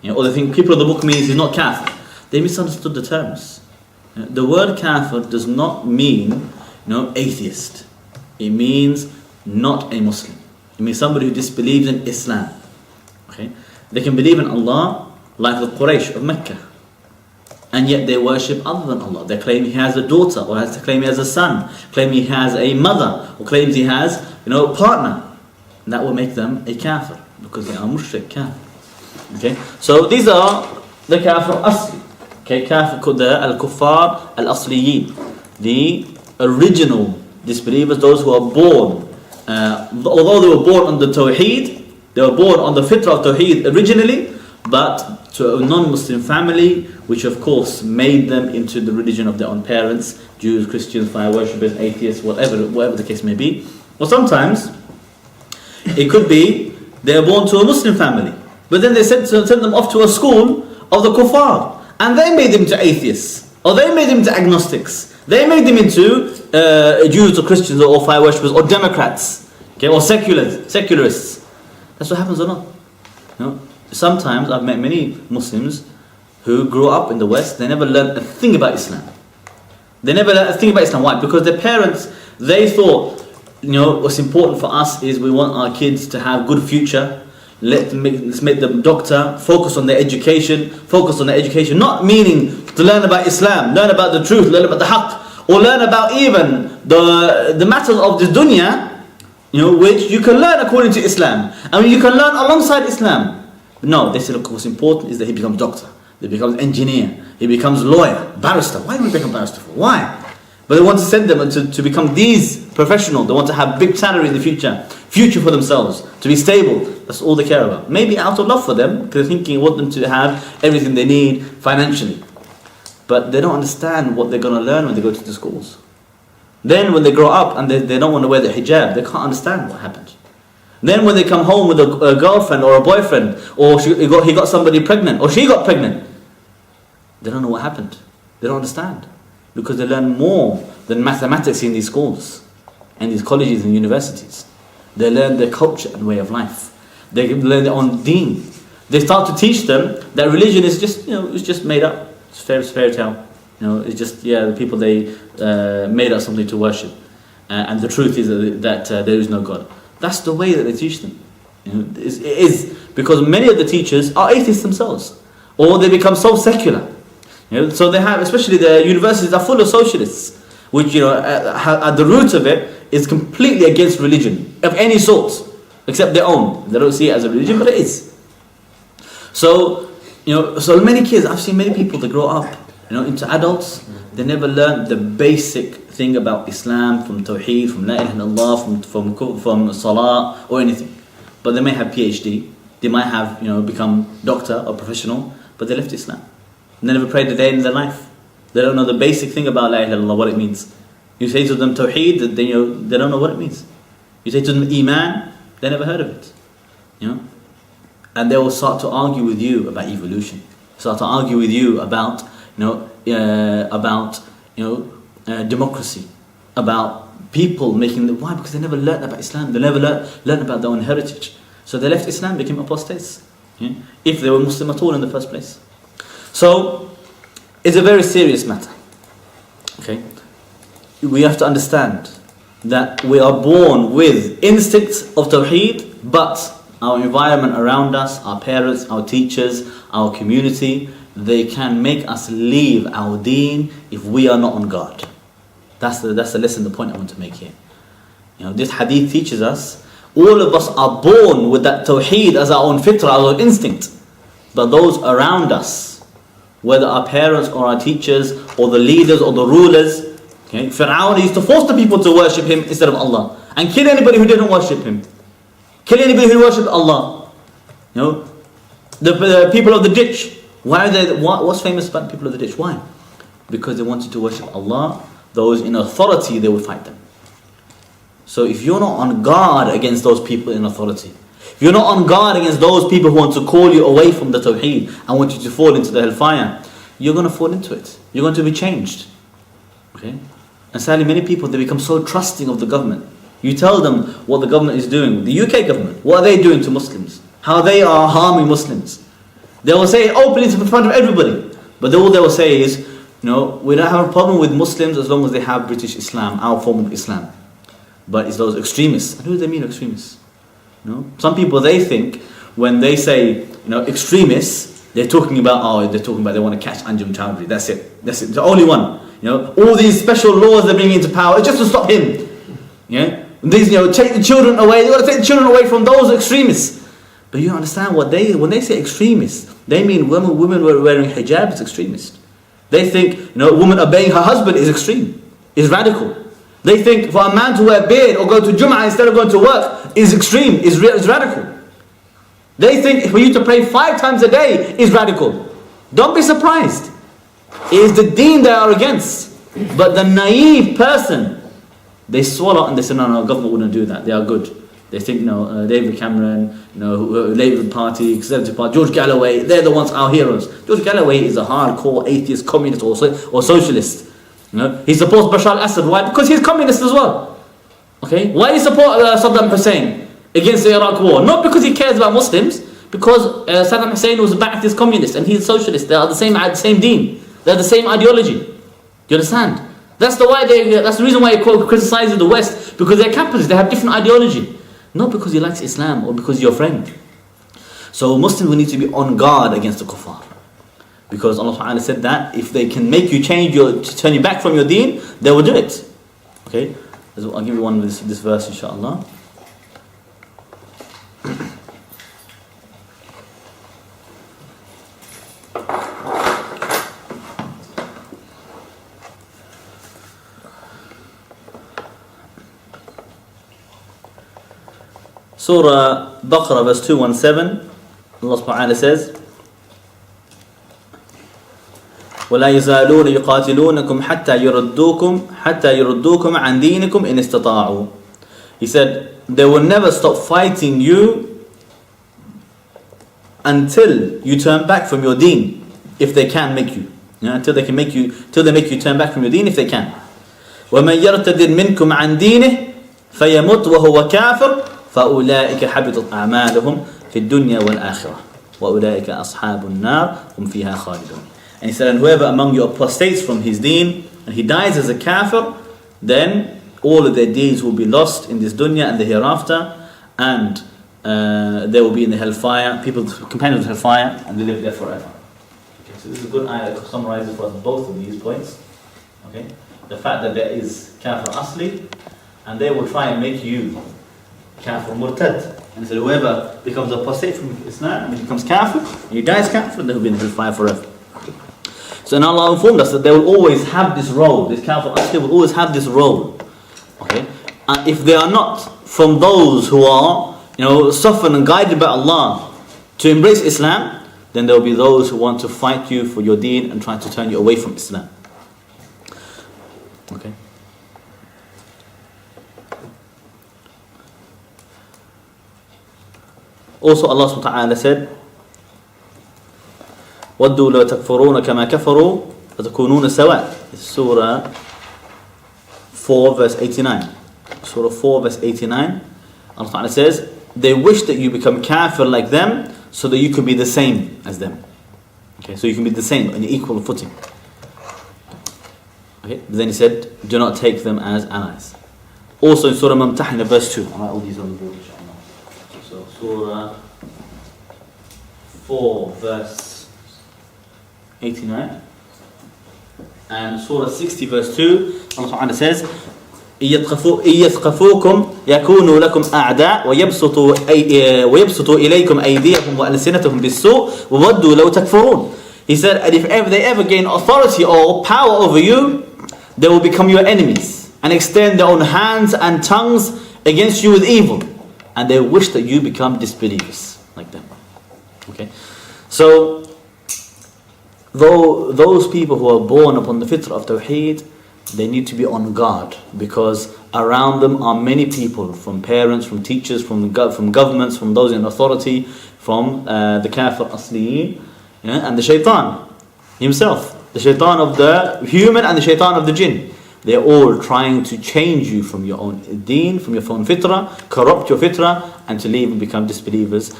or they think people of the book means he's not kafir. They misunderstood the terms. The word kafir does not mean atheist. It means not a Muslim. It means somebody who disbelieves in Islam. Okay? They can believe in Allah like the Quraysh of Mecca, and yet they worship other than Allah. They claim he has a daughter, or they claim he has a son, claim he has a mother, or claims he has a partner. And that will make them a kafir, because they are mushrik kafir. Okay? So these are the kafir asli. Okay, kafir al-kuffar al-asliyin, the original disbelievers, those who are born, although they were born on the tawheed, they were born on the fitrah of tawheed originally, but to a non-Muslim family, which of course made them into the religion of their own parents, Jews, Christians, fire worshippers, atheists, whatever the case may be. Or sometimes it could be they are born to a Muslim family, but then they sent them off to a school of the kuffar, and they made them into atheists, or they made them into agnostics. They made them into Jews or Christians or fire worshippers or Democrats, okay, or secularists. That's what happens or not. Sometimes I've met many Muslims who grew up in the West. They never learned a thing about Islam. They never learned a thing about Islam. Why? Because their parents, they thought, what's important for us is we want our kids to have good future. Let's make them doctor, focus on their education, not meaning to learn about Islam, learn about the truth, learn about the haqq, or learn about even the matters of the dunya, which you can learn according to Islam. I mean, you can learn alongside Islam. But no, they said, look, what's important is that he becomes doctor, he becomes engineer, he becomes lawyer, barrister. Why do we become barrister for? Why? But they want to send them to become these professionals. They want to have big salary in the future for themselves, to be stable. That's all they care about. Maybe out of love for them, because they're thinking you want them to have everything they need financially. But they don't understand what they're going to learn when they go to the schools. Then when they grow up and they don't want to wear the hijab, they can't understand what happened. Then when they come home with a girlfriend or a boyfriend, or he got somebody pregnant, or she got pregnant, they don't know what happened. They don't understand. Because they learn more than mathematics in these schools, and these colleges and universities. They learn their culture and way of life. They learn their own deen. They start to teach them that religion is just, it's just made up. It's fairy tale. It's just, the people, they made up something to worship. And the truth is that there is no God. That's the way that they teach them. It is because many of the teachers are atheists themselves, or they become so secular. So they have, especially the universities are full of socialists, which at the root of it is completely against religion of any sort, except their own. They don't see it as a religion, but it is. So so many kids, I've seen many people that grow up, into adults. They never learn the basic thing about Islam, from Tawheed, from La ilaha illallah, from Salah or anything. But they may have PhD, they might have become doctor or professional, but they left Islam. They never prayed a day in their life. They don't know the basic thing about La ilaha illallah, what it means. You say to them Tawheed, they don't know what it means. You say to them Iman, they never heard of it. And they will start to argue with you about evolution. Start to argue with you about democracy, about people making why? Because they never learned about Islam. They never learned about their own heritage. So they left Islam, became apostates. If they were Muslim at all in the first place. So it's a very serious matter. Okay, we have to understand that we are born with instincts of Tawheed, but our environment around us, our parents, our teachers, our community, they can make us leave our deen if we are not on guard. That's the lesson, the point I want to make here. This hadith teaches us all of us are born with that Tawheed as our own fitrah, our own instinct. But those around us, whether our parents or our teachers or the leaders or the rulers, Fir'aun used to force the people to worship him instead of Allah, and kill anybody who didn't worship him. Kill anybody who worshipped Allah. The people of the ditch. What's famous about the people of the ditch? Why? Because they wanted to worship Allah. Those in authority, they would fight them. So if you're not on guard against those people in authority, if you're not on guard against those people who want to call you away from the Tawheed and want you to fall into the hellfire, you're going to fall into it. You're going to be changed. Okay? And sadly, many people, they become so trusting of the government. You tell them what the government is doing, the UK government, what are they doing to Muslims? How they are harming Muslims. They will say it openly in front of everybody. But all they will say is, we don't have a problem with Muslims as long as they have British Islam, our form of Islam. But it's those extremists. And who do they mean extremists? Some people, they think when they say extremists, they're talking about they want to catch Anjum Chowdhury. That's it. The only one. All these special laws they're bringing into power, it's just to stop him. These take the children away. They got to take the children away from those extremists. But you understand when they say extremists, they mean women wearing hijab is extremist. They think a woman obeying her husband is extreme, is radical. They think for a man to wear a beard or go to Jum'ah instead of going to work is extreme, is radical. They think for you to pray 5 times a day is radical. Don't be surprised. It is the deen they are against. But the naive person, they swallow and they say, no, government wouldn't do that. They are good. They think, David Cameron, Labour Party, Conservative Party, George Galloway, they're the ones, our heroes. George Galloway is a hardcore atheist, communist or socialist. He supports Bashar al-Assad. Why? Because he's communist as well. Okay? Why do you support Saddam Hussein against the Iraq war? Not because he cares about Muslims, because Saddam Hussein was backed as communist and he's socialist. They are the same deen. They're the same ideology. Do you understand? That's the reason why he criticizes the West, because they're capitalists. They have different ideology. Not because he likes Islam or because you're your friend. So Muslims will need to be on guard against the kuffar. Because Allah Ta'ala said that if they can make you turn you back from your deen, they will do it. Okay? I'll give you one with this verse, inshallah. Surah Baqarah verse 217, Allah subhanahu wa ta'ala says, وَلَا يَزَالُونَ يُقَاتِلُونَكُمْ حَتَّى يُرُدُّوكُمْ عَنْ دِينِكُمْ إِنِ اسْتَطَاعُوا. He said, they will never stop fighting you until you turn back from your deen, if they can make you. Until they make you turn back from your deen, if they can. وَمَنْ يَرْتَدِدْ مِنْكُمْ عَنْ دِينِهِ فَيَمُتْ وَهُوَ كَافِرٌ فَأُولَٰئِكَ حَبِطَتْ أَعْمَالُهُمْ فِي الدُّنْيَا وَالْآخِرَةِ وَأُولَٰئِكَ أَصْحَابُ النَّارِ هُمْ فِيهَا خَالِدُونَ. And he said, and whoever among you apostates from his deen and he dies as a kafir, then all of their deeds will be lost in this dunya and the hereafter, and they will be in the hellfire, companions of hellfire, and they live there forever. Okay, so this is a good ayah that summarizes for us both of these points. Okay, the fact that there is kafir asli, and they will try and make you kafir murtad. And so whoever becomes apostate from Islam and becomes kafir, and he dies kafir, they will be in hellfire forever. So now Allah informed us that they will always have this role. This kafir asli will always have this role. Okay, and if they are not from those who are, softened and guided by Allah to embrace Islam, then there will be those who want to fight you for your deen and try to turn you away from Islam. Okay. Also Allah subhanahu wa ta'ala said, وَدُّوا لَوْ تَكْفُرُونَ كَمَا كَفَرُوا فَتَكُونُونَ سَوَاءً. Surah 4 verse 89. Surah 4 verse 89. Allah Ta'ala says, they wish that you become kafir like them so that you could be the same as them. Okay, so you can be the same on equal footing. Okay, but then he said, do not take them as allies. Also in Surah Mumtahina verse 2. I'll write all these on the board, inshallah. So Surah 4 verse 89 and Surah 60 verse 2, Allah Ta'ala says, يَثْقَفُوكُمْ يَكُونُوا لَكُمْ أَعْدَاءَ وَيَبْسُطُوا إِلَيْكُمْ أَيْدِيَهُمْ وَأَلْسِنَتَهُمْ بِالسُّوءِ وَوَدُّوا لَوْ تَكْفُرُونَ. He said, and if they ever gain authority or power over you, they will become your enemies and extend their own hands and tongues against you with evil, and they wish that you become disbelievers like them. Okay, so though those people who are born upon the fitrah of Tawheed, they need to be on guard, because around them are many people, from parents, from teachers, from governments, from those in authority, from the kafir asliyin, and the shaitan himself, the shaitan of the human and the shaitan of the jinn. They're all trying to change you from your own deen, from your own fitrah, corrupt your fitrah, and to leave and become disbelievers.